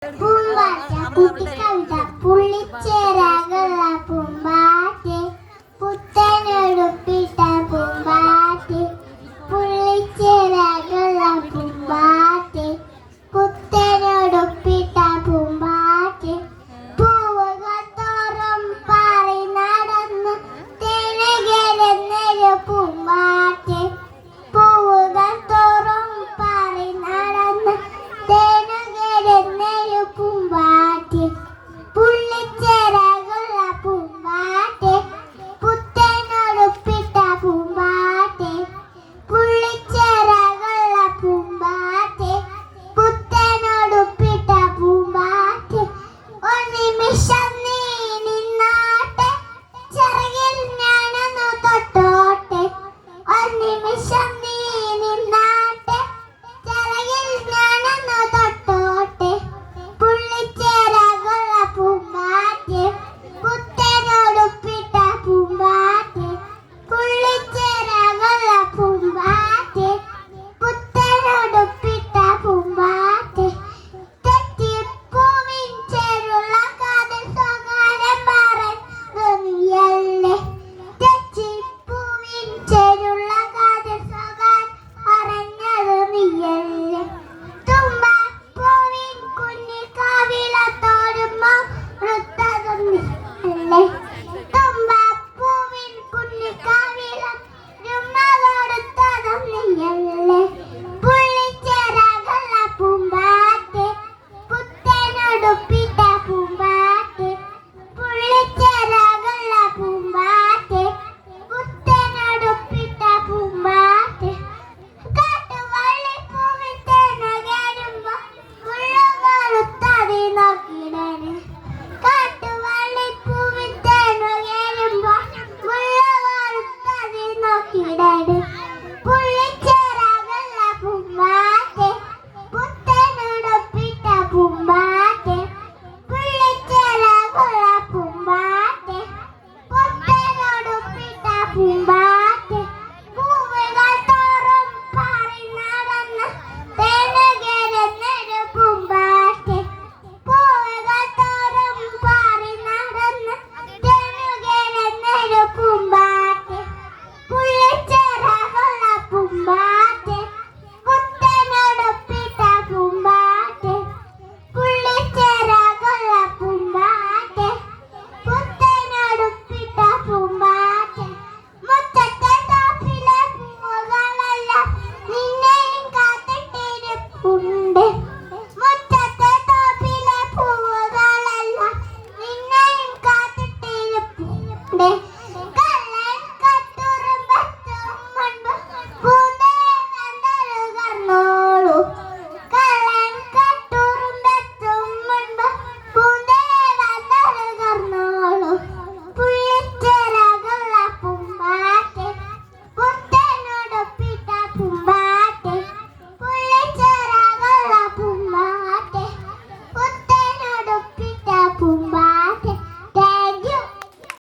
പൂമ്പാറ്റ കുട്ടിക്കവിത പുള്ളിച്ചേരാകുള്ള പൂമ്പാറ്റെ പുത്തനെടുപ്പിട്ട പൂമ്പാറ്റെ പുള്ളിച്ചേരാകുള്ള പൂമ്പാറ്റെ പുത്തനെടുപ്പിട്ട പൂമ്പാറ്റെ പൂവുകൾ തോറും പാറി നടന്ന് തേനകേരുന്നൊരു പൂമ്പാറ്റെ പൂവുകൾ തോറും പാറി നടന്ന് തേനകേരുന്നൊരു പൂമ്പാറ്റെ പുള്ളിച്ചേരാകുള്ള പൂമ്പാറ്റെ പുത്തനുടുപ്പിട്ട പൂമ്പാറ്റെ പുള്ളിച്ചേരാകുള്ള പൂമ്പാറ്റെ പുത്തനുടുപ്പിട്ട പൂമ്പാറ്റെ ഒരു നിമിഷം നീ നിന്നാട്ടെ ചിറകിൽ ഞാനൊന്നു തൊട്ടോട്ടെ ഒരു നിമിഷം നീ നിന്നാട്ടെ ചിറകിൽ ഞാനൊന്നു തൊട്ടോട്ടെ പുള്ളിച്ചേരാകുള്ള പൂമ്പാറ്റെ പുത്തനുടുപ്പിട്ട പൂമ്പാറ്റെ പുള്ളിച്ചേരാകുള്ള പൂമ്പാറ്റെ പുത്തനുടുപ്പിട്ട പൂമ്പാറ്റെ തെറ്റിപ്പൂവിൻ ചേരുള്ള കാതിൽ സ്വകാര്യം പറയുന്നത് നീയല്ലേ തെറ്റിപ്പൂവിൻ ചേരുള്ള കാതിൽ സ്വകാര്യം പറഞ്ഞത് നീയല്ലേ തുമ്പപ്പൂവിൻ കുഞ്ഞിക്കാവിലത്തോടുമ്പോ വൃത്തതും നീയല്ലേ തുമ്പപ്പൂവിൻ കുഞ്ഞിക്കാവിലൊടുത്തതും നീയല്ലേ പുള്ളിച്ചേരാകുള്ള പൂമ്പാറ്റെ പുത്തനുടുപ്പി